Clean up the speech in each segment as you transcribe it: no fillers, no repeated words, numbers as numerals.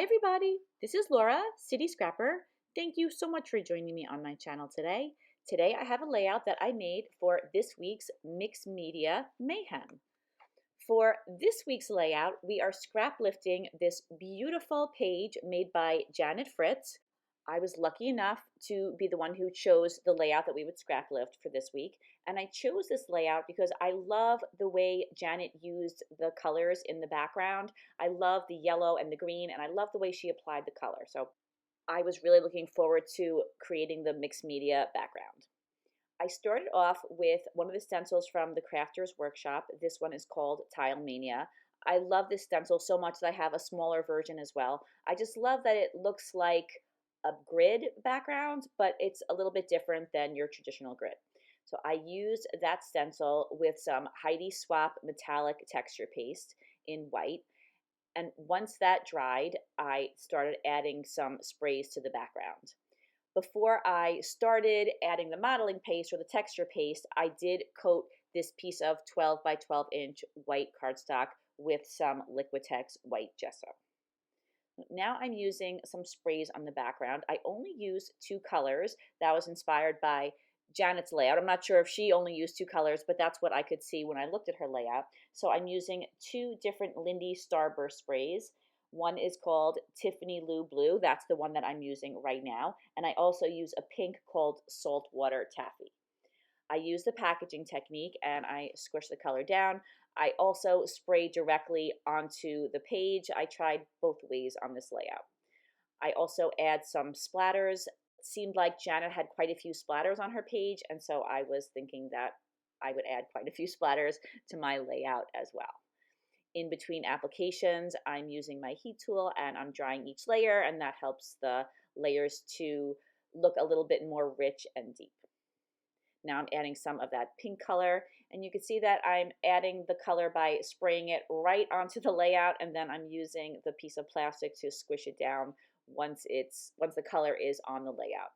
everybody, this is Laura, City Scrapper. Thank you so much for joining me on my channel today. Today I have a layout that I made for this week's Mixed Media Mayhem. For this week's layout, we are scrap lifting this beautiful page made by Janet Fritz. I was lucky enough to be the one who chose the layout that we would scrap lift for this week. And I chose this layout because I love the way Janet used the colors in the background. I love the yellow and the green, and I love the way she applied the color. So I was really looking forward to creating the mixed media background. I started off with one of the stencils from the Crafters Workshop. This one is called Tile Mania. I love this stencil so much that I have a smaller version as well. I just love that it looks like a grid background, but it's a little bit different than your traditional grid. So I used that stencil with some Heidi Swapp metallic texture paste in white. And once that dried, I started adding some sprays to the background. Before I started adding the modeling paste or the texture paste, I did coat this piece of 12 by 12 inch white cardstock with some Liquitex white gesso. Now I'm using some sprays on the background. I only used two colors. That was inspired by Janet's layout. I'm not sure if she only used two colors, but that's what I could see when I looked at her layout. So I'm using two different Lindy Starburst sprays. One is called Tiffany Blue. That's the one that I'm using right now. And I also use a pink called Water Taffy. I use the packaging technique and I squish the color down. I also spray directly onto the page. I tried both ways on this layout. I also add some splatters. It seemed like Janet had quite a few splatters on her page, and so I was thinking that I would add quite a few splatters to my layout as well. In between applications, I'm using my heat tool and I'm drying each layer, and that helps the layers to look a little bit more rich and deep. Now I'm adding some of that pink color, and you can see that I'm adding the color by spraying it right onto the layout, and then I'm using the piece of plastic to squish it down once the color is on the layout.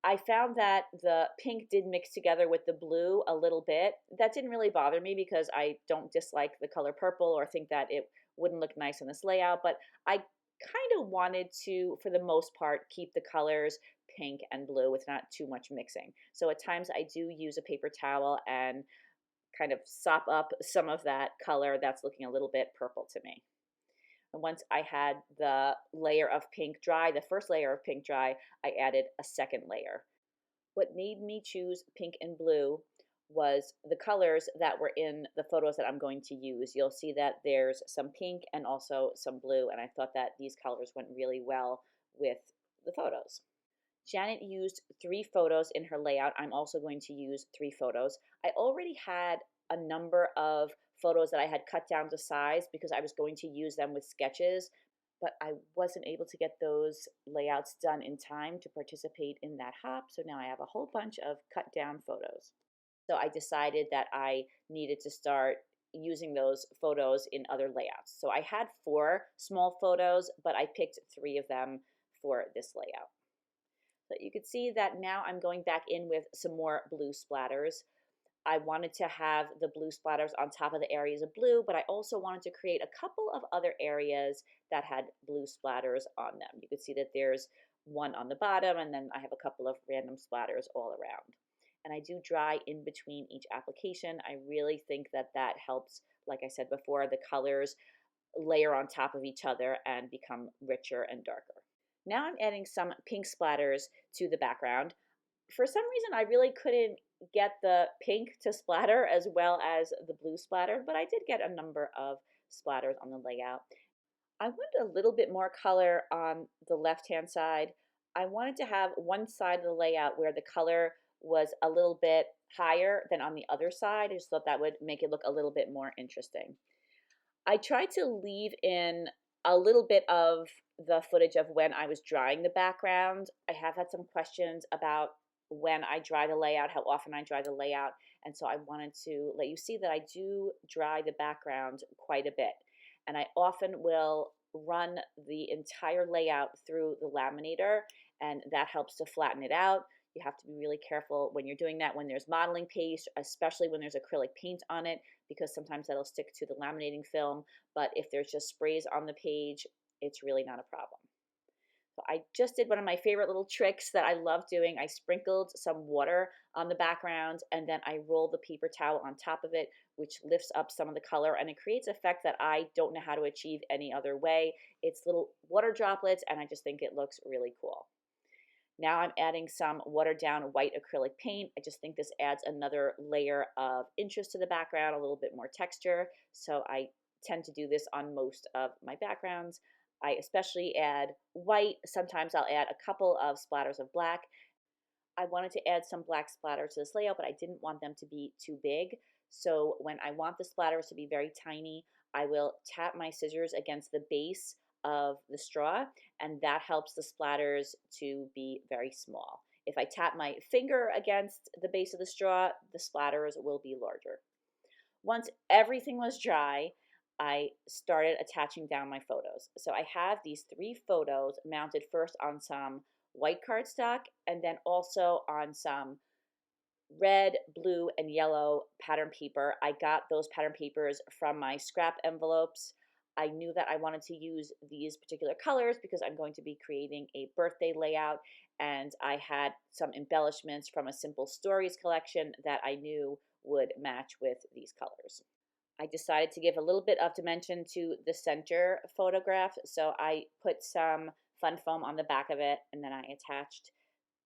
I found that the pink did mix together with the blue a little bit. That didn't really bother me because I don't dislike the color purple or think that it wouldn't look nice on this layout, but I kind of wanted to, for the most part, keep the colors pink and blue with not too much mixing. So at times I do use a paper towel and kind of sop up some of that color that's looking a little bit purple to me. And once I had the layer of pink dry, the first layer of pink dry, I added a second layer. What made me choose pink and blue was the colors that were in the photos that I'm going to use. You'll see that there's some pink and also some blue, and I thought that these colors went really well with the photos. Janet used 3 photos in her layout. I'm also going to use 3 photos. I already had a number of photos that I had cut down to size because I was going to use them with sketches, but I wasn't able to get those layouts done in time to participate in that hop. So now I have a whole bunch of cut down photos. So I decided that I needed to start using those photos in other layouts. So I had 4 small photos, but I picked 3 of them for this layout. So you can see that now I'm going back in with some more blue splatters. I wanted to have the blue splatters on top of the areas of blue, but I also wanted to create a couple of other areas that had blue splatters on them. You can see that there's one on the bottom, and then I have a couple of random splatters all around. And I do dry in between each application. I really think that that helps, like I said before, the colors layer on top of each other and become richer and darker. Now I'm adding some pink splatters to the background. For some reason, I really couldn't get the pink to splatter as well as the blue splatter, but I did get a number of splatters on the layout. I wanted a little bit more color on the left-hand side. I wanted to have one side of the layout where the color was a little bit higher than on the other side. I just thought that would make it look a little bit more interesting. I tried to leave in a little bit of the footage of when I was drying the background. I have had some questions about when I dry the layout, how often I dry the layout, and so I wanted to let you see that I do dry the background quite a bit. And I often will run the entire layout through the laminator, and that helps to flatten it out. You have to be really careful when you're doing that when there's modeling paste, especially when there's acrylic paint on it, because sometimes that'll stick to the laminating film. But if there's just sprays on the page, it's really not a problem. So I just did one of my favorite little tricks that I love doing. I sprinkled some water on the background and then I roll the paper towel on top of it, which lifts up some of the color and it creates an effect that I don't know how to achieve any other way. It's little water droplets and I just think it looks really cool. Now I'm adding some watered down white acrylic paint. I just think this adds another layer of interest to the background, a little bit more texture. So I tend to do this on most of my backgrounds. I especially add white. Sometimes I'll add a couple of splatters of black. I wanted to add some black splatters to this layout, but I didn't want them to be too big. So when I want the splatters to be very tiny, I will tap my scissors against the base of the straw, and that helps the splatters to be very small. If I tap my finger against the base of the straw, the splatters will be larger. Once everything was dry, I started attaching down my photos. So I have these 3 photos mounted first on some white cardstock and then also on some red, blue, and yellow pattern paper. I got those pattern papers from my scrap envelopes. I knew that I wanted to use these particular colors because I'm going to be creating a birthday layout, and I had some embellishments from a Simple Stories collection that I knew would match with these colors. I decided to give a little bit of dimension to the center photograph, so I put some fun foam on the back of it, and then I attached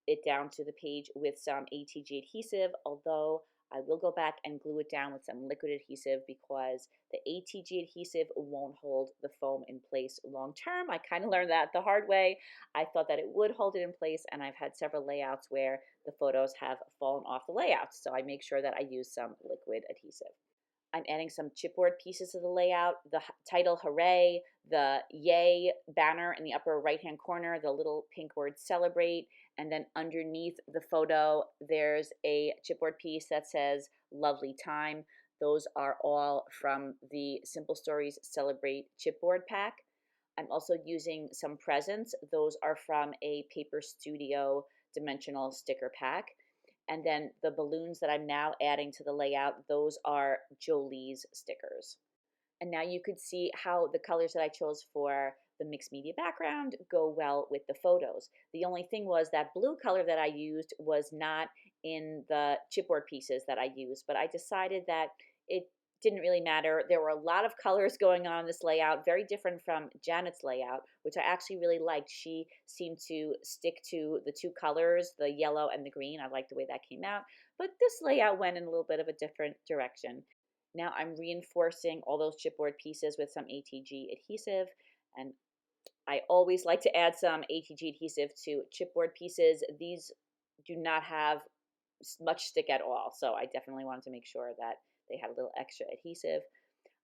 it down to the page with some ATG adhesive, although I will go back and glue it down with some liquid adhesive because the ATG adhesive won't hold the foam in place long term. I kind of learned that the hard way. I thought that it would hold it in place, and I've had several layouts where the photos have fallen off the layout, so I make sure that I use some liquid adhesive. I'm adding some chipboard pieces to the layout, the title Hooray, the Yay banner in the upper right-hand corner, the little pink word Celebrate, and then underneath the photo, there's a chipboard piece that says Lovely Time. Those are all from the Simple Stories Celebrate chipboard pack. I'm also using some presents. Those are from a Paper Studio dimensional sticker pack. And then the balloons that I'm now adding to the layout, those are Jolie's stickers. And now you could see how the colors that I chose for the mixed media background go well with the photos. The only thing was that blue color that I used was not in the chipboard pieces that I used, but I decided that it didn't really matter. There were a lot of colors going on in this layout, very different from Janet's layout, which I actually really liked. She seemed to stick to the 2 colors, the yellow and the green. I liked the way that came out, but this layout went in a little bit of a different direction. Now I'm reinforcing all those chipboard pieces with some ATG adhesive, and I always like to add some ATG adhesive to chipboard pieces. These do not have much stick at all, so I definitely wanted to make sure that they had a little extra adhesive.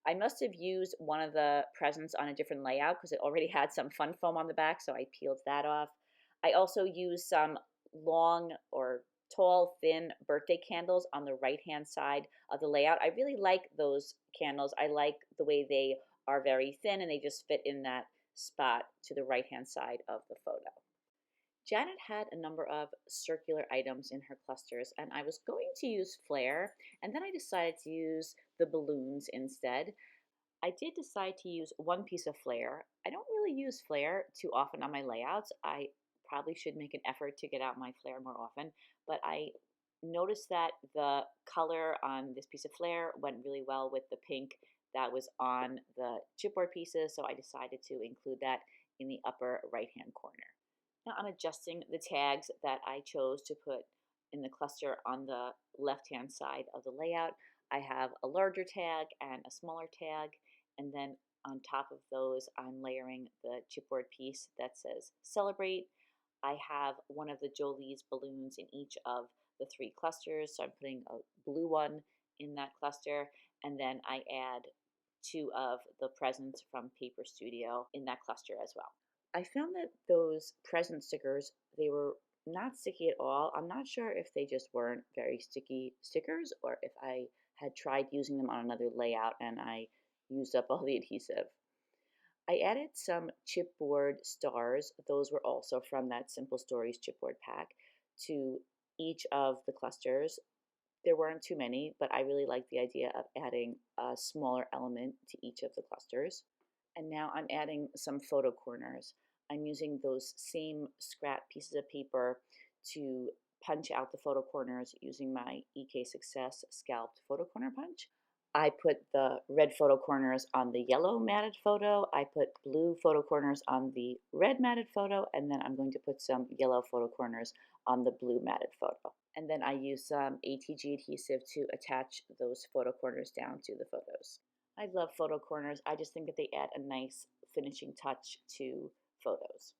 I must have used one of the presents on a different layout because it already had some fun foam on the back, so I peeled that off. I also used some long or tall, thin birthday candles on the right-hand side of the layout. I really like those candles. I like the way they are very thin and they just fit in that spot to the right-hand side of the photo. Janet had a number of circular items in her clusters, and I was going to use flare, and then I decided to use the balloons instead. I did decide to use one piece of flare. I don't really use flare too often on my layouts. I probably should make an effort to get out my flare more often, but I noticed that the color on this piece of flare went really well with the pink that was on the chipboard pieces, so I decided to include that in the upper right-hand corner. Now I'm adjusting the tags that I chose to put in the cluster on the left-hand side of the layout. I have a larger tag and a smaller tag, and then on top of those, I'm layering the chipboard piece that says Celebrate. I have one of the Jolie's balloons in each of the 3 clusters, so I'm putting a blue one in that cluster, and then I add 2 of the presents from Paper Studio in that cluster as well. I found that those present stickers, they were not sticky at all. I'm not sure if they just weren't very sticky stickers or if I had tried using them on another layout and I used up all the adhesive. I added some chipboard stars. Those were also from that Simple Stories chipboard pack to each of the clusters. There weren't too many, but I really liked the idea of adding a smaller element to each of the clusters. And now I'm adding some photo corners. I'm using those same scrap pieces of paper to punch out the photo corners using my EK Success Scalloped Photo Corner Punch. I put the red photo corners on the yellow matted photo. I put blue photo corners on the red matted photo, and then I'm going to put some yellow photo corners on the blue matted photo. And then I use some ATG adhesive to attach those photo corners down to the photos. I love photo corners. I just think that they add a nice finishing touch to photos.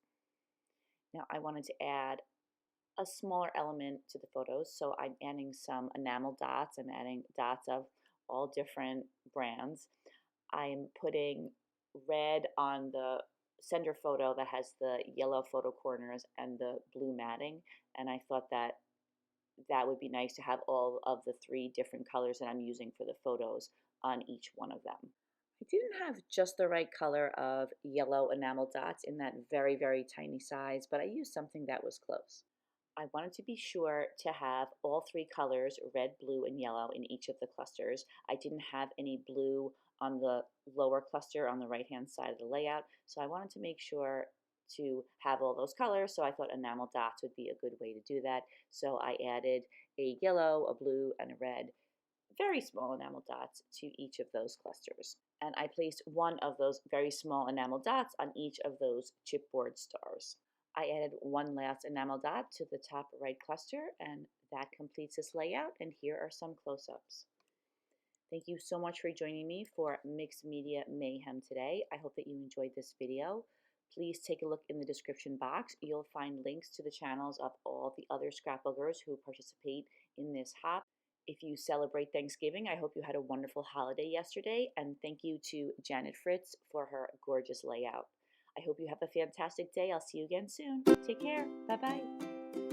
Now I wanted to add a smaller element to the photos, so I'm adding some enamel dots. I'm adding dots of all different brands. I'm putting red on the center photo that has the yellow photo corners and the blue matting, and I thought that that would be nice to have all of the three different colors that I'm using for the photos on each one of them. I didn't have just the right color of yellow enamel dots in that very, very tiny size, but I used something that was close. I wanted to be sure to have all three colors, red, blue, and yellow, in each of the clusters. I didn't have any blue on the lower cluster on the right-hand side of the layout, so I wanted to make sure to have all those colors, so I thought enamel dots would be a good way to do that. So I added a yellow, a blue, and a red, very small enamel dots to each of those clusters. And I placed one of those very small enamel dots on each of those chipboard stars. I added one last enamel dot to the top right cluster, and that completes this layout, and here are some close-ups. Thank you so much for joining me for Mixed Media Mayhem today. I hope that you enjoyed this video. Please take a look in the description box. You'll find links to the channels of all the other scrapbookers who participate in this hop. If you celebrate Thanksgiving, I hope you had a wonderful holiday yesterday, and thank you to Janet Fritz for her gorgeous layout. I hope you have a fantastic day. I'll see you again soon. Take care. Bye-bye.